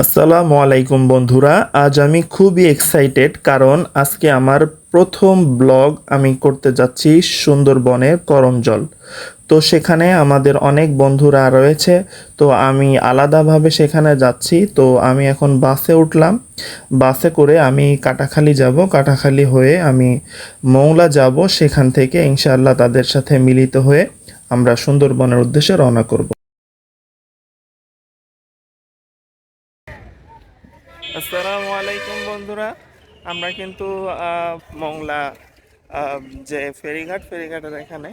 আসসালামু আলাইকুম বন্ধুরা, আজ আমি খুবই এক্সাইটেড কারণ আজকে আমার প্রথম ব্লগ আমি করতে যাচ্ছি সুন্দরবনের করমজল। তো সেখানে আমাদের অনেক বন্ধুরা রয়েছে, তো আমি আলাদাভাবে সেখানে যাচ্ছি। তো আমি এখন বাসে উঠলাম, বাসে করে আমি কাটাখালী যাব, কাটাখালী হয়ে আমি মংলা যাব, সেখান থেকে ইনশাআল্লাহ তাদের সাথে মিলিত হয়ে আমরা সুন্দরবনের উদ্দেশ্যে রওনা করব। আসসালামু আলাইকুম বন্ধুরা, আমরা কিন্তু মংলা যে ফেরিঘাটের এখানে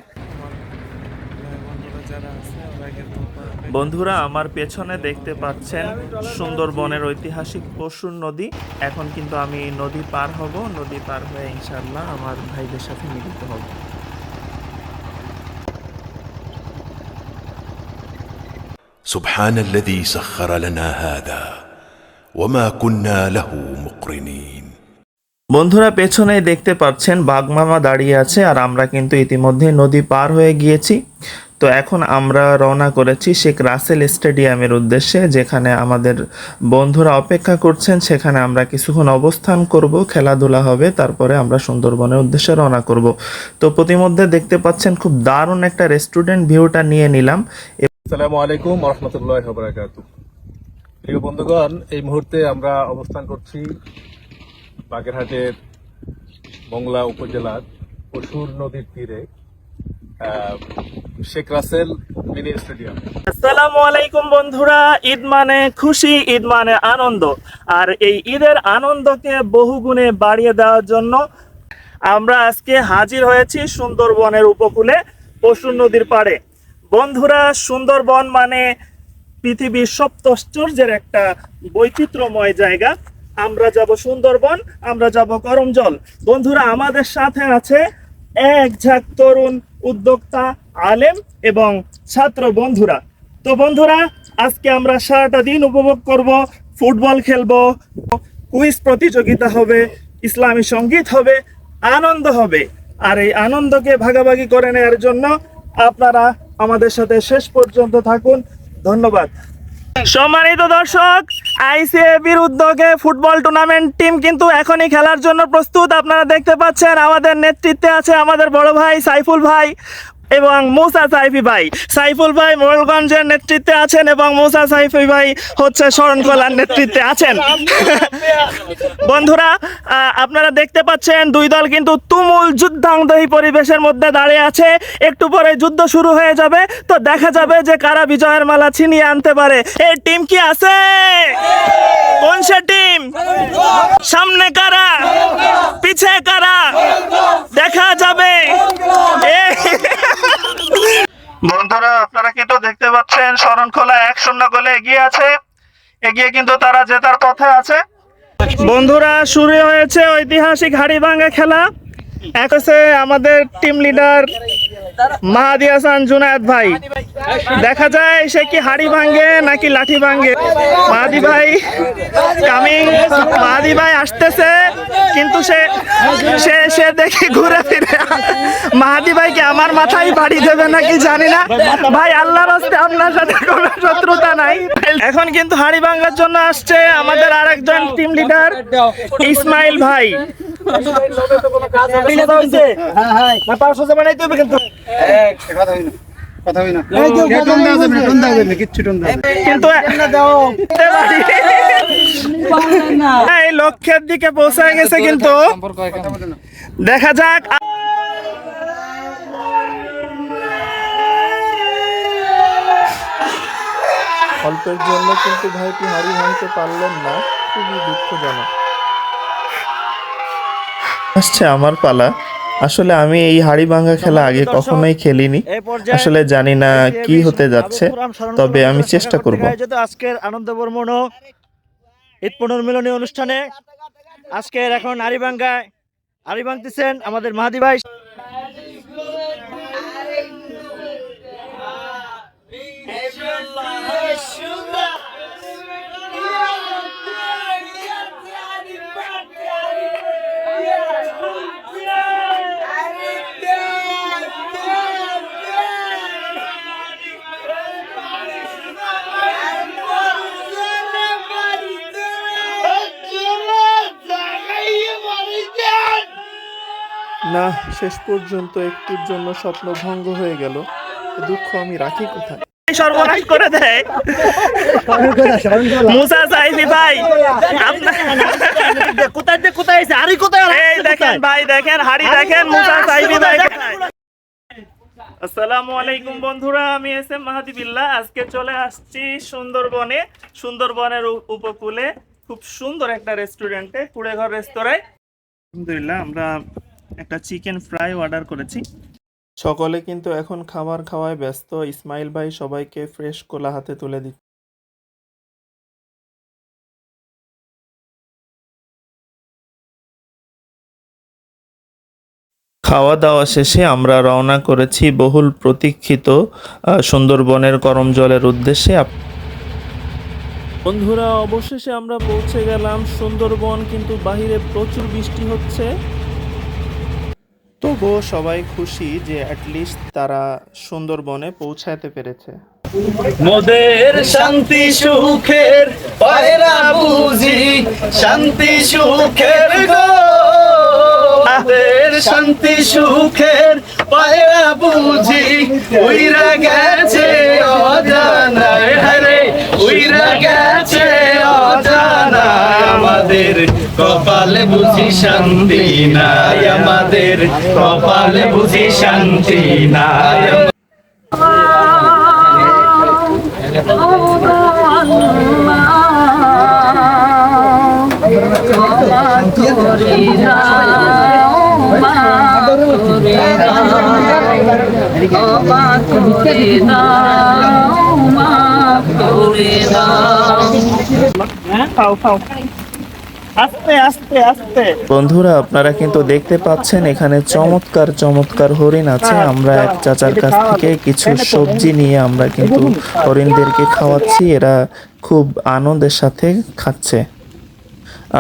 বন্ধুরা যারা আছে ওরা কিন্তু বন্ধুরা আমার পেছনে দেখতে পাচ্ছেন সুন্দরবনের ঐতিহাসিক পশুর নদী। এখন কিন্তু আমি নদী পার হব, নদী পার হয়ে ইনশাআল্লাহ আমার ভাইদের সাথে মিলিত হব। سبحان الذي سخر لنا هذا وما كنا له مقرنين। বন্ধুরা পেছনে দেখতে পাচ্ছেন বাঘমামা দাঁড়িয়ে আছে, আর আমরা কিন্তু ইতিমধ্যে নদী পার হয়ে গিয়েছি। তো এখন আমরা রওনা করেছি শেখ রাসেল স্টেডিয়ামের উদ্দেশ্যে, যেখানে আমাদের বন্ধুরা অপেক্ষা করছেন। সেখানে আমরা কিছুক্ষণ অবস্থান করব, খেলাধুলা হবে, তারপরে আমরা সুন্দরবনের উদ্দেশ্যে রওনা করব। তো প্রতিমধ্যে দেখতে পাচ্ছেন খুব দারুণ একটা রেস্টুরেন্ট ভিউটা নিয়ে নিলাম। আসসালামু আলাইকুম ওয়া রাহমাতুল্লাহি ওয়া বারাকাতুহু। প্রিয় বন্ধুগণ, এই মুহূর্তে আমরা অবস্থান করছি বাগেরহাটের মংলা উপজেলার পশুর নদীর তীরে শেখ রাসেল মিনি স্টেডিয়াম। আসসালামু আলাইকুম বন্ধুরা, ঈদ মানে খুশি, ঈদ মানে আনন্দ, আর এই ঈদের আনন্দকে বহুগুণে বাড়িয়ে দেওয়ার জন্য আমরা আজকে হাজির হয়েছি সুন্দরবনের উপকূলে পশুর নদীর পাড়ে। বন্ধুরা, সুন্দরবন মানে পৃথিবীর সপ্তাশ্চর্যের একটা বৈচিত্র্যময় জায়গা। আমরা যাব সুন্দরবন, আমরা যাব করমজল। বন্ধুরা, আমাদের সাথে আছে এক ঝাঁক তরুণ উদ্যোক্তা, আলেম এবং ছাত্র বন্ধুরা। তো বন্ধুরা, আজকে আমরা সারাটা দিন উপভোগ করব, ফুটবল খেলবো, কুইজ প্রতিযোগিতা হবে, ইসলামী সঙ্গীত হবে, আনন্দ হবে। আর এই আনন্দকে ভাগাভাগি করে নেওয়ার জন্য আপনারা আমাদের সাথে শেষ পর্যন্ত থাকুন। ধন্যবাদ। সম্মানিত দর্শক, আইসিএবির উদ্যোগে ফুটবল টুর্নামেন্ট টিম কিন্তু এখনই খেলার জন্য প্রস্তুত। আপনারা দেখতে পাচ্ছেন আমাদের নেতৃত্বে আছে আমাদের বড় ভাই সাইফুল ভাই এবং মুসা সাইফি ভাই। সাইফুল ভাই মোড়লগঞ্জের নেতৃত্বে আছেন এবং মুসা সাইফি ভাই হচ্ছে শরণখোলার নেতৃত্বে আছেন। বন্ধুরা, আপনারা দেখতে পাচ্ছেন দুই দল কিন্তু তুমুল যুদ্ধাঙ্গী পরিবেশের মধ্যে দাঁড়িয়ে আছে। একটু পরে যুদ্ধ শুরু হয়ে যাবে, তো দেখা যাবে যে কারা বিজয়ের মালা ছিনিয়ে আনতে পারে। এই টিম কি আছে? কোন সে টিম? সামনে কারা, পিছে কারা, দেখা যাবে। বন্ধুরা, আপনারা কিন্তু দেখতে পাচ্ছেন শরণখোলা 1-0 গোলে এগিয়ে আছে, এগিয়ে কিন্তু তারা জেতার পথে আছে। বন্ধুরা, শুরু হয়েছে ঐতিহাসিক হাড়িভাঙ্গা খেলা। এক হচ্ছে আমাদের টিম লিডার মাহাদি হাসান জুনায়েদ ভাই। দেখা যায় সে কি হাড়ি ভাঙ্গে নাকি লাঠি ভাঙ্গে। মাহাদি ভাই কামিং, মাহাদি ভাই আসতেছে, কিন্তু সে সে সে দেখে ঘুরে ফিরে। মাহাদি ভাইকে আমার মাথায় বাড়ি দেবে নাকি জানি না। ভাই, আল্লাহর রাস্তে আপনার সাথে কোনো শত্রুতা নাই। এখন কিন্তু হাড়ি ভাঙ্গার জন্য আসছে আমাদের আরেকজন টিম লিডার ইসমাইল ভাই। এই লক্ষ্যের দিকে পৌঁছায় গেছে, কিন্তু দেখা যাক। অল্পের জন্য কিন্তু ভাইটি হাড়ি ভাঙতে পারলেন না, খুবই দুঃখজনক। আসছে আমার পালা। আসলে আমি এই হাড়ি ভাঙা খেলা আগে কখনোই খেলিনি, আসলে জানি না কি হতে যাচ্ছে, তবে আমি চেষ্টা করব। আজকের আনন্দ বর্মণ ঈদ পুনর্মিলনী অনুষ্ঠানে আজকের এখন হাড়ি ভাঙতেছেন আমাদের মাহাদি ভাই। না, শেষ পর্যন্ত একটুর জন্য স্বপ্ন ভঙ্গ হয়ে গেল। এ দুঃখ আমি রাখি কোথায়? সর্বনাশ করে দেয় মুসা সাইফি ভাই। এই দেখেন ভাই, দেখেন হাড়ি, দেখেন মুসা সাইফি ভাই। আসসালামু আলাইকুম বন্ধুরা, আমি এস এম মাহাদি বিল্লাহ। আজকে চলে আসছি সুন্দরবনে, সুন্দরবনের উপকূলে খুব সুন্দর একটা রেস্টুরেন্টে, কুড়েঘর রেস্তোরাঁয়। আলহামদুলিল্লাহ, আমরা একটা চিকেন ফ্রাই অর্ডার করেছি। সকলে কিন্তু এখন খাবার খাওয়ায় ব্যস্ত। ইসমাইল ভাই সবাইকে ফ্রেশ কোলা হাতে তুলে দিচ্ছে। খাওয়া দাওয়া শেষে আমরা রওনা করেছি বহুল প্রতীক্ষিত সুন্দরবনের গরম জলের উদ্দেশ্যে। বন্ধুরা, অবশেষে আমরা পৌঁছে গেলাম সুন্দরবন, কিন্তু বাহিরে প্রচুর বৃষ্টি হচ্ছে। তবুও সবাই খুশি যে অ্যাটলিস্ট তারা সুন্দরবনে পৌঁছাতে পেরেছে। মোদের শান্তি সুখের পায়রা বুঝি, শান্তি সুখের গো মোদের শান্তি সুখের পায়রা বুঝি, উইরা গেছে অজানায়, হরে উইরা গেছে অজানায়। আমাদের কপালে বুঝি শান্তি নাই, আমাদের কপালে বুঝি শান্তি নাই। আস্তে আস্তে আস্তে। বন্ধুরা, আপনারা কিন্তু দেখতে পাচ্ছেন এখানে চমৎকার চমৎকার হরিণ আছে। আমরা এক চাচার কাছ থেকে কিছু সবজি নিয়ে আমরা কিন্তু হরিণদেরকে খাওয়াচ্ছি। এরা খুব আনন্দের সাথে খাচ্ছে।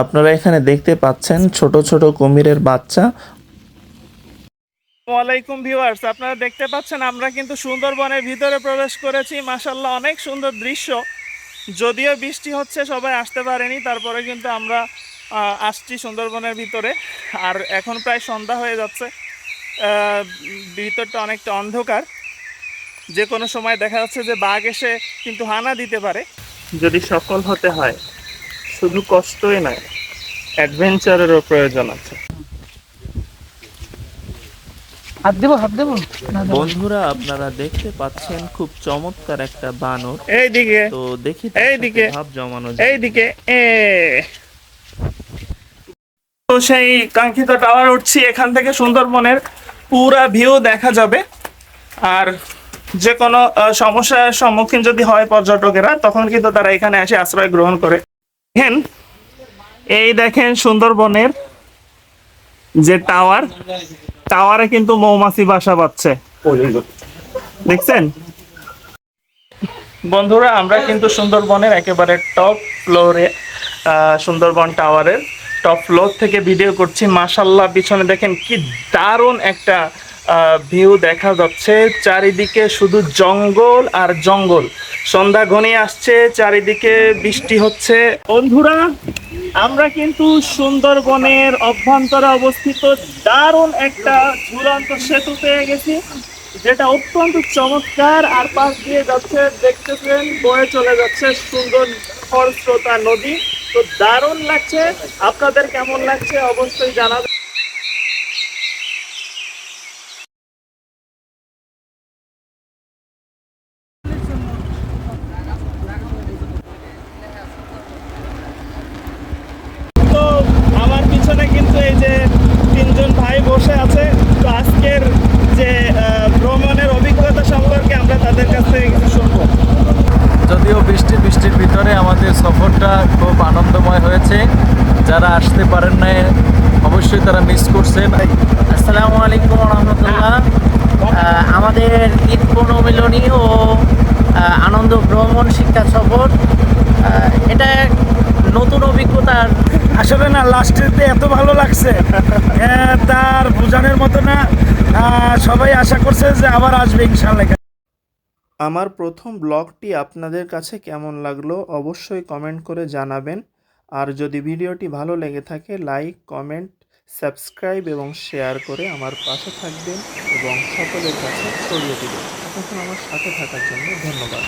আপনারা এখানে দেখতে পাচ্ছেন ছোট ছোট কুমিরের বাচ্চা। ওয়ালাইকুম ভিউয়ার্স, আপনারা দেখতে পাচ্ছেন আমরা কিন্তু সুন্দরবনের ভিতরে প্রবেশ করেছি। মাশাআল্লাহ, অনেক সুন্দর দৃশ্য। যদিও বৃষ্টি হচ্ছে, সবাই আসতে পারেনি, তারপরে কিন্তু আমরা আসছি সুন্দরবনের ভিতরে। আর এখন প্রায় সন্ধ্যা হয়ে যাচ্ছে, ভিতরটা অনেকটা অন্ধকার। যে কোনো সময় দেখা যাচ্ছে যে বাঘ এসে কিন্তু হানা দিতে পারে। যদি সফল হতে হয়, শুধু কষ্টই নয়, অ্যাডভেঞ্চারেরও প্রয়োজন আছে। বন্ধুরা, আপনারা দেখতে পাচ্ছেন খুব চমৎকার একটা বানর। এইদিকে তো দেখি, এইদিকে ভাব জমানো, এইদিকে তো সেই কাঙ্ক্ষিত টাওয়ার উঠছি। এখান থেকে সুন্দরবনের পুরা ভিউ দেখা যাবে। আর যে কোনো সমস্যার সম্মুখীন যদি হয় পর্যটকেরা, তখন কিন্তু তারা এখানে এসে আশ্রয় গ্রহণ করে। দেখেন, এই দেখেন সুন্দরবনের যে টাওয়ার, টাওয়ারে কিন্তু মৌমাছি বাসা বাঁধছে, দেখছেন বন্ধুরা। আমরা কিন্তু সুন্দরবনের একেবারে টপ ফ্লোরে, সুন্দরবন টাওয়ারের টপ ফ্লোর থেকে ভিডিও করছি। মাশাআল্লাহ, পিছনে দেখেন কি দারুণ একটা ভিউ দেখা যাচ্ছে। চারিদিকে শুধু জঙ্গল আর জঙ্গল। সন্ধ্যা ঘনিয়ে আসছে, চারিদিকে বৃষ্টি হচ্ছে। বন্ধুরা, আমরা কিন্তু সুন্দরবনের অভ্যন্তরে অবস্থিত দারুণ একটা ঝুলন্ত সেতু পেয়ে গেছি, যেটা অত্যন্ত চমৎকার। আর পাশ দিয়ে যাচ্ছে, দেখতেছেন বয়ে চলে যাচ্ছে সুন্দর খরস্রোতা নদী। তো দারুণ লাগছে। আপনাদের কেমন লাগছে অবশ্যই জানাবেন। তো আমার পিছনে কিন্তু এই যে তিনজন ভাই বসে আছে। তো আজকের যে ভ্রমণের অভিজ্ঞতা সম্পর্কে আমরা তাদের কাছ থেকে কিছু শুনবো। যদিও বৃষ্টির ভিতরে আমাদের সফরটা খুব আনন্দময় হয়েছে। যারা আসতে পারেন নাই, অবশ্যই তারা মিস করছেন। আসসালামু আলাইকুম রহমতুল্লাহ। আমাদের ঈদ পুনর্মিলনী ও আনন্দ ভ্রমণ শিক্ষা সফর, এটা এক নতুন অভিজ্ঞতার। আসলে না, লাস্টেতে এত ভালো লাগছে তার বোঝানোর মতো না। সবাই আশা করছে যে আবার আসবে ইনশাআল্লাহ। আমার প্রথম ব্লগটি আপনাদের কাছে কেমন লাগলো অবশ্যই কমেন্ট করে জানাবেন। আর যদি ভিডিওটি ভালো লেগে থাকে, লাইক, কমেন্ট, সাবস্ক্রাইব এবং শেয়ার করে আমার পাশে থাকবেন এবং সকলের কাছে ছড়িয়ে দিবেন। এতক্ষণ আমার সাথে থাকার জন্য ধন্যবাদ।